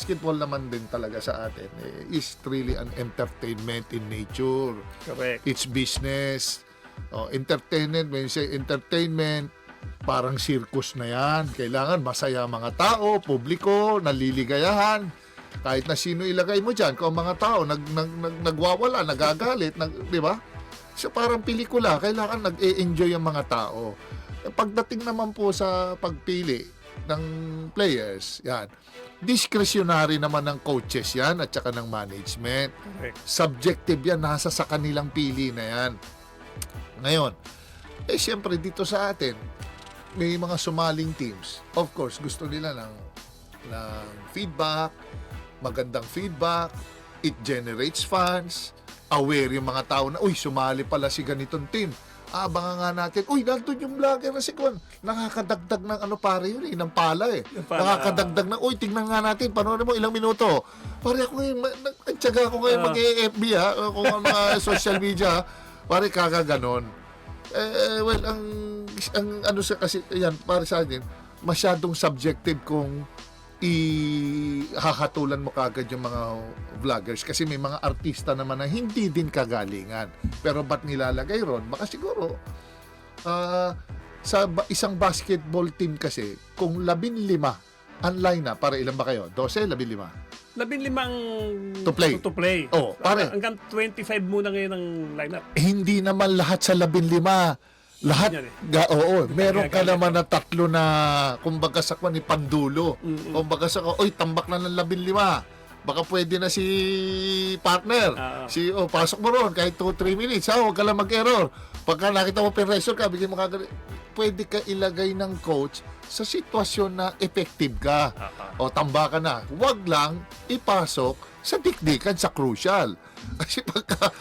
basketball naman din talaga sa atin is really an entertainment in nature. Correct. It's business. Entertainment, when you say entertainment, parang circus na yan. Kailangan masaya mga tao, publiko, naliligayahan. Kahit na sino ilagay mo dyan, kung mga tao nagwawala, nagagalit, di ba? So parang pelikula, kailangan nag-e-enjoy ang mga tao. Pagdating naman po sa pagpili ng players, yan. Discretionary naman ng coaches yan at saka ng management. Correct. Subjective yan, nasa sa kanilang pili na yan. Ngayon, siyempre dito sa atin, may mga sumaling teams. Of course, gusto nila ng feedback, magandang feedback, it generates fans, aware yung mga tao na, uy, sumali pala si ganitong team. Abangan nga natin, uy, nandun yung vlogger na si Kwan. Nakakadagdag ng pare yun ng pala Nakakadagdag ng, uy, tingnan nga natin, panoorin mo ilang minuto. Pare ako ngayon, nagtsaga ako ngayon mag-FB kung mga social media, pare kagaganon. Well, ang ano sa kasi, yan, para sa akin, masyadong subjective kung ihahatulan mo kagad yung mga vloggers kasi may mga artista naman na hindi din kagalingan. Pero ba't nilalagay ron? Baka siguro sa isang basketball team kasi kung 15 ang lineup, para ilan ba kayo? 12, 15? 15 To play. To play. Oh, pare. Hanggang 25 muna ngayon ang lineup. Hindi naman lahat sa 15. Lahat, Yan oo. Meron ka naman na 3 na, kumbaga sa kwan ni Pandulo. Kumbaga sa oy, tambak na ng 15. Baka pwede na si partner. Pasok mo ron, kahit 2-3 minutes. Huwag ka lang mag-error. Pagka nakita mo pressure ka, bigyan mo kagad. Pwede ka ilagay ng coach sa sitwasyon na effective ka. O tamba ka na. Huwag lang ipasok sa dikdikan sa crucial. Kasi pagka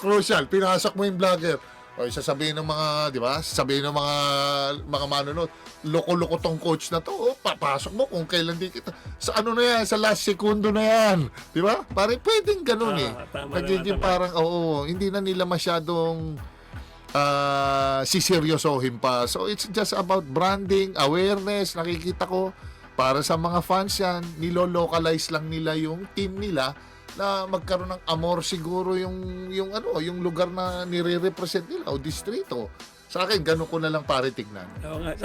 crucial, pinasok mo yung vlogger. O sasabihin ng mga, di ba? Sasabihin ng mga manonood, loko-loko tong coach na to. Papasok mo kung kailan di kita. Sa ano na yan, sa last segundo na yan. Di ba? Parang pwedeng ganun Nagiging parang, hindi na nila masyadong siseryosohin pa. So it's just about branding, awareness, nakikita ko. Para sa mga fans yan, nilo-localize lang nila yung team nila na magkaroon ng amor siguro yung lugar na nire-represent nila o distrito. Sa akin, ganun ko na lang pare tignan. Oo nga.